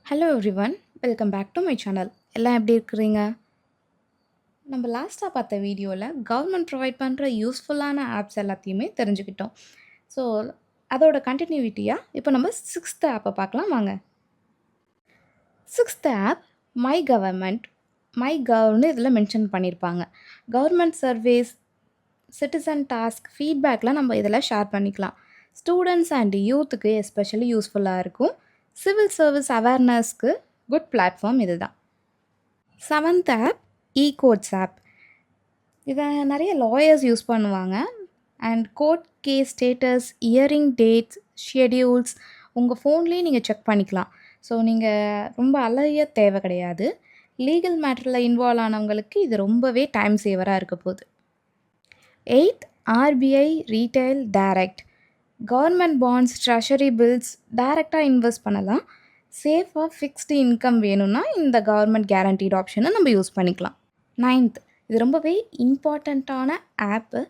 Hello everyone, welcome back to my channel. எல்லாம் எப்படி இருக்கிறீங்க? நம்ம லாஸ்ட்டாக பார்த்த வீடியோவில் கவர்மெண்ட் ப்ரொவைட் பண்ணுற யூஸ்ஃபுல்லான ஆப்ஸ் எல்லாத்தையுமே தெரிஞ்சுக்கிட்டோம். ஸோ அதோட கண்டினியூட்டியாக இப்போ நம்ம சிக்ஸ்த் ஆப்பை பார்க்கலாம் வாங்க. Sixth app my government. My கவர்னு இதில் மென்ஷன் பண்ணியிருப்பாங்க. கவர்மெண்ட் சர்வீஸ், சிட்டிசன் டாஸ்க், ஃபீட்பேக்லாம் நம்ம இதில் ஷேர் பண்ணிக்கலாம். ஸ்டூடெண்ட்ஸ் அண்ட் யூத்துக்கு எஸ்பெஷலி யூஸ்ஃபுல்லாக இருக்கும். சிவில் சர்வீஸ் அவேர்னஸ்க்கு குட் பிளாட்ஃபார்ம் இது தான். Seventh of courts app. இதை நிறைய லாயர்ஸ் யூஸ் பண்ணுவாங்க. And court case status, hearing dates, schedules உங்கள் ஃபோன்லேயே நீங்கள் செக் பண்ணிக்கலாம். ஸோ நீங்கள் ரொம்ப அலைய தேவை கிடையாது. லீகல் மேட்டரில் இன்வால்வ் ஆனவங்களுக்கு இது ரொம்பவே டைம் சேவராக இருக்க போகுது. Eighth RBI retail direct. Government bonds, treasury bills டைரெக்டாக இன்வெஸ்ட் பண்ணலாம். சேஃபாக ஃபிக்ஸ்டு இன்கம் வேணும்னா இந்த கவர்மெண்ட் கேரண்டீட் ஆப்ஷனை நம்ம யூஸ் பண்ணிக்கலாம். நைன்த், இது ரொம்பவே இம்பார்ட்டண்ட்டான ஆப்பு,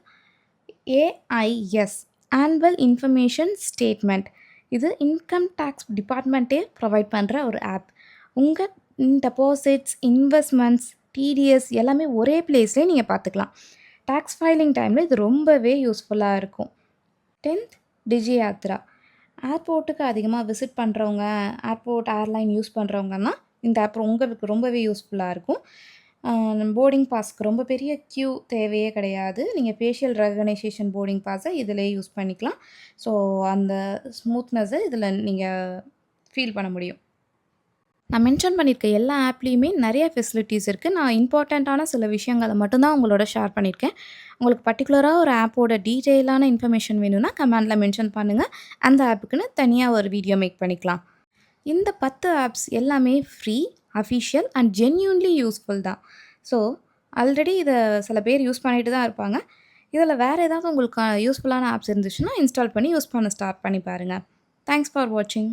ஏஐஎஸ் ஆனுவல் இன்ஃபர்மேஷன் ஸ்டேட்மெண்ட். இது இன்கம் டேக்ஸ் டிபார்ட்மெண்ட்டே ப்ரொவைட் பண்ணுற ஒரு ஆப். உங்கள் டெபாசிட்ஸ், இன்வெஸ்ட்மெண்ட்ஸ், டிடிஎஸ் எல்லாமே ஒரே பிளேஸ்லேயே நீங்கள் பார்த்துக்கலாம். டேக்ஸ் ஃபைலிங் டைமில் இது ரொம்பவே யூஸ்ஃபுல்லாக இருக்கும். 10th டிஜியாத்ரா. ஏர்போர்ட்டுக்கு அதிகமாக விசிட் பண்ணுறவங்க, ஏர்போர்ட் ஏர்லைன் யூஸ் பண்ணுறவங்கன்னா இந்த ஆப் உங்களுக்கு ரொம்பவே யூஸ்ஃபுல்லாக இருக்கும். போர்டிங் பாஸ்க்கு ரொம்ப பெரிய க்யூ தேவையே கிடையாது. நீங்கள் ஃபேஷியல் ரெகனைசேஷன் போர்டிங் பாஸை இதிலே யூஸ் பண்ணிக்கலாம். ஸோ அந்த ஸ்மூத்னஸை இதில் நீங்கள் ஃபீல் பண்ண முடியும். நான் மென்ஷன் பண்ணியிருக்க எல்லா ஆப்லேயுமே நிறைய ஃபெசிலிட்டிஸ் இருக்குது. நான் இம்பார்ட்டண்ட்டான சில விஷயங்களை மட்டும்தான் உங்களோட ஷேர் பண்ணியிருக்கேன். உங்களுக்கு பர்டிகுலராக ஒரு ஆப்போட டீட்டெயிலான இன்ஃபர்மேஷன் வேணும்னா கமெண்டில் மென்ஷன் பண்ணுங்கள். அந்த ஆப்புக்குன்னு தனியாக ஒரு வீடியோ மேக் பண்ணிக்கலாம். இந்த 10 ஆப்ஸ் எல்லாமே free, official and genuinely useful தான். ஸோ ஆல்ரெடி இதை சில பேர் யூஸ் பண்ணிட்டு தான் இருப்பாங்க. இதில் வேறு ஏதாவது உங்களுக்கு யூஸ்ஃபுல்லான ஆப்ஸ் இருந்துச்சுன்னா இன்ஸ்டால் பண்ணி யூஸ் பண்ண ஸ்டார்ட் பண்ணி பாருங்கள். தேங்க்ஸ் ஃபார் வாட்சிங்.